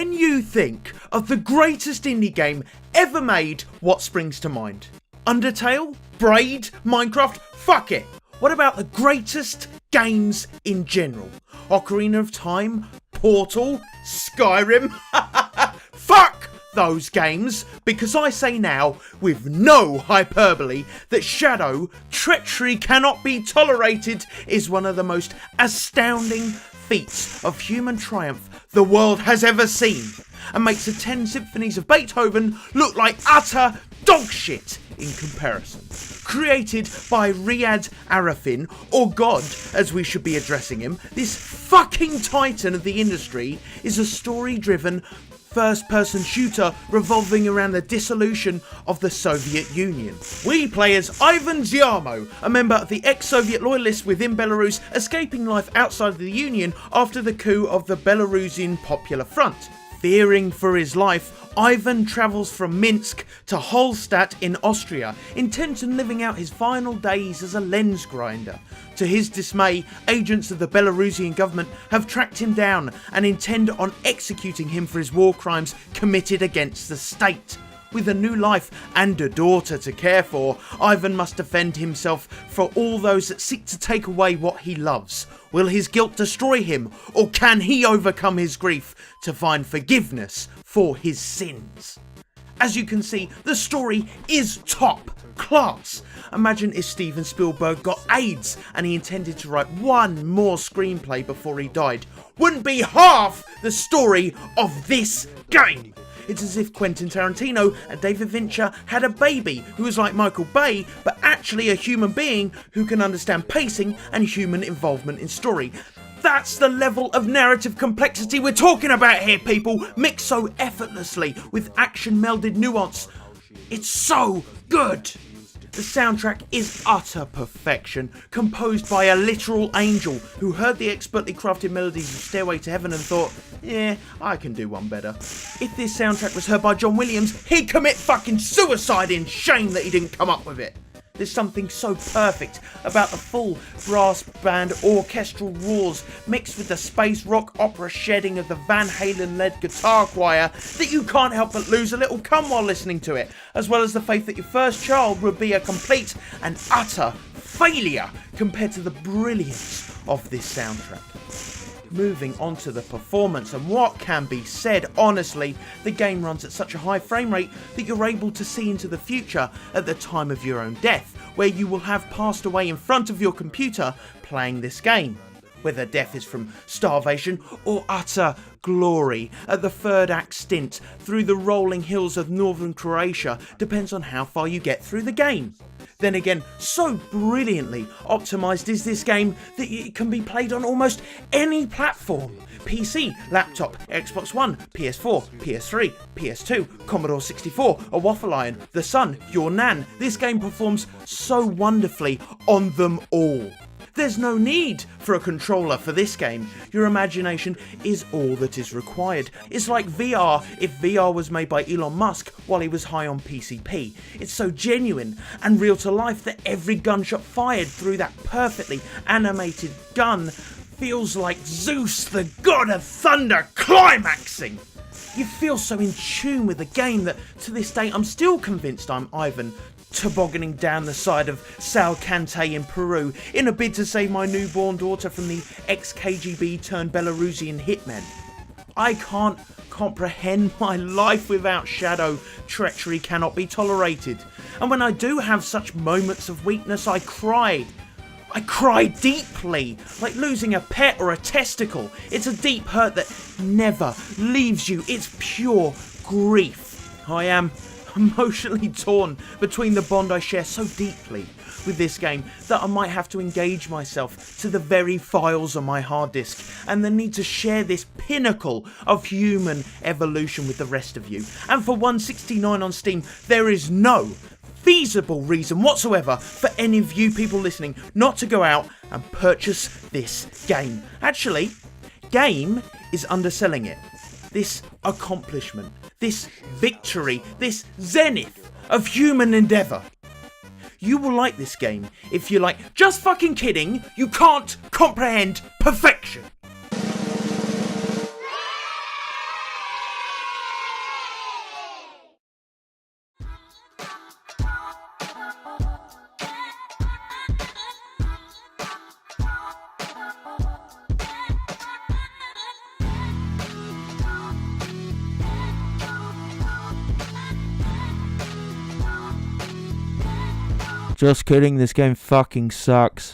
When you think of the greatest indie game ever made, what springs to mind? Undertale? Braid? Minecraft? Fuck it! What about the greatest games in general? Ocarina of Time? Portal? Skyrim? Fuck those games, because I say now, with no hyperbole, that Shadow, Treachery Cannot Be Tolerated is one of the most astounding feats of human triumph the world has ever seen, and makes the 10 symphonies of Beethoven look like utter dog shit in comparison. Created by Riyad Arifin, or God as we should be addressing him, this fucking titan of the industry is a story-driven first-person shooter revolving around the dissolution of the Soviet Union. We play as Ivan Zyarmo, a member of the ex-Soviet loyalists within Belarus, escaping life outside of the Union after the coup of the Belarusian Popular Front. Fearing for his life, Ivan travels from Minsk to Hallstatt in Austria, intent on living out his final days as a lens grinder. To his dismay, agents of the Belarusian government have tracked him down and intend on executing him for his war crimes committed against the state. With a new life and a daughter to care for, Ivan must defend himself for all those that seek to take away what he loves. Will his guilt destroy him, or can he overcome his grief to find forgiveness for his sins? As you can see, the story is top class. Imagine if Steven Spielberg got AIDS and he intended to write one more screenplay before he died. Wouldn't be half the story of this game. It's as if Quentin Tarantino and David Fincher had a baby who was like Michael Bay, but actually a human being who can understand pacing and human involvement in story. That's the level of narrative complexity we're talking about here, people, mixed so effortlessly with action-melded nuance. It's so good! The soundtrack is utter perfection, composed by a literal angel who heard the expertly crafted melodies of Stairway to Heaven and thought, yeah, I can do one better. If this soundtrack was heard by John Williams, he'd commit fucking suicide in shame that he didn't come up with it. There's something so perfect about the full brass band orchestral roars mixed with the space rock opera shedding of the Van Halen-led guitar choir that you can't help but lose a little cum while listening to it, as well as the faith that your first child would be a complete and utter failure compared to the brilliance of this soundtrack. Moving on to the performance, and what can be said, honestly, the game runs at such a high frame rate that you're able to see into the future at the time of your own death, where you will have passed away in front of your computer playing this game. Whether death is from starvation or utter glory at the third act stint through the rolling hills of northern Croatia depends on how far you get through the game. Then again, so brilliantly optimised is this game that it can be played on almost any platform. PC, laptop, Xbox One, PS4, PS3, PS2, Commodore 64, a waffle iron, the sun, your nan. This game performs so wonderfully on them all. There's no need for a controller for this game. Your imagination is all that is required. It's like VR if VR was made by Elon Musk while he was high on PCP. It's so genuine and real to life that every gunshot fired through that perfectly animated gun feels like Zeus, the god of thunder, climaxing. You feel so in tune with the game that to this day I'm still convinced I'm Ivan tobogganing down the side of Salcante in Peru in a bid to save my newborn daughter from the ex-KGB turned Belarusian hitmen. I can't comprehend my life without Shadow. Treachery cannot be tolerated. And when I do have such moments of weakness, I cry. I cry deeply, like losing a pet or a testicle. It's a deep hurt that never leaves you. It's pure grief. I am emotionally torn between the bond I share so deeply with this game that I might have to engage myself to the very files on my hard disk and the need to share this pinnacle of human evolution with the rest of you. And for $1.69 on Steam, there is no feasible reason whatsoever for any of you people listening not to go out and purchase this game. Actually, game is underselling it. This accomplishment, this victory, this zenith of human endeavour. You will like this game if you're like, just fucking kidding, you can't comprehend perfection. Just kidding, this game fucking sucks.